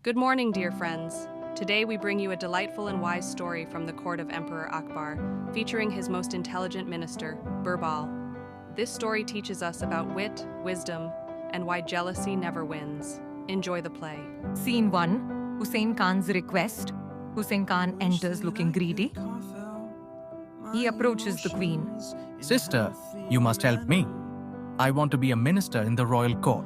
Good morning, dear friends. Today we bring you a delightful and wise story from the court of Emperor Akbar, featuring his most intelligent minister, Birbal. This story teaches us about wit, wisdom, and why jealousy never wins. Enjoy the play. Scene 1. Hussein Khan's request. Hussein Khan enters looking greedy. He approaches the queen. Sister, you must help me. I want to be a minister in the royal court.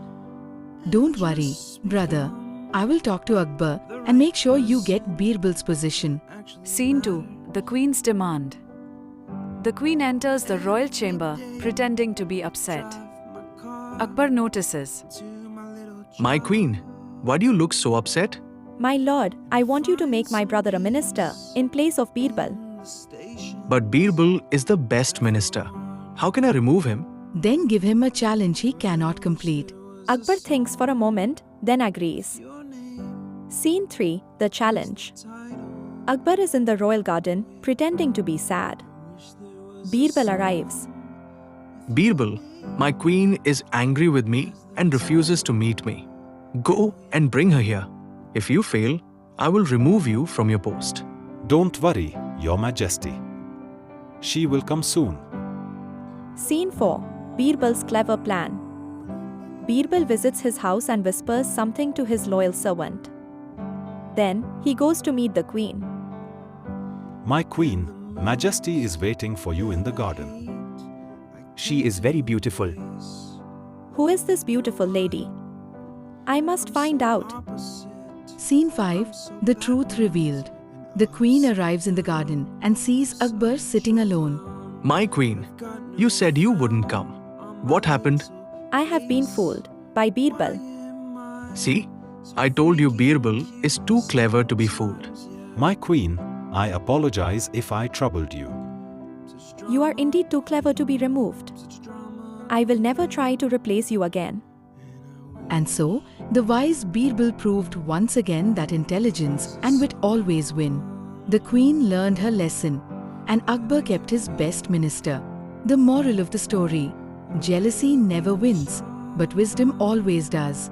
Don't worry, brother. I will talk to Akbar and make sure you get Birbal's position. Scene 2. The Queen's demand. The Queen enters the royal chamber, pretending to be upset. Akbar notices. My queen, why do you look so upset? My lord, I want you to make my brother a minister in place of Birbal. But Birbal is the best minister. How can I remove him? Then give him a challenge he cannot complete. Akbar thinks for a moment, then agrees. Scene 3. The challenge. Akbar is in the royal garden, pretending to be sad. Birbal arrives. Birbal, my queen is angry with me and refuses to meet me. Go and bring her here. If you fail, I will remove you from your post. Don't worry, Your Majesty. She will come soon. Scene 4. Birbal's clever plan. Birbal visits his house and whispers something to his loyal servant. Then, he goes to meet the queen. My queen, Majesty is waiting for you in the garden. She is very beautiful. Who is this beautiful lady? I must find out. Scene 5. The truth revealed. The queen arrives in the garden and sees Akbar sitting alone. My queen, you said you wouldn't come. What happened? I have been fooled by Birbal. See, I told you Birbal is too clever to be fooled. My queen, I apologize if I troubled you. You are indeed too clever to be removed. I will never try to replace you again. And so, the wise Birbal proved once again that intelligence and wit always win. The queen learned her lesson, and Akbar kept his best minister. The moral of the story: jealousy never wins, but wisdom always does.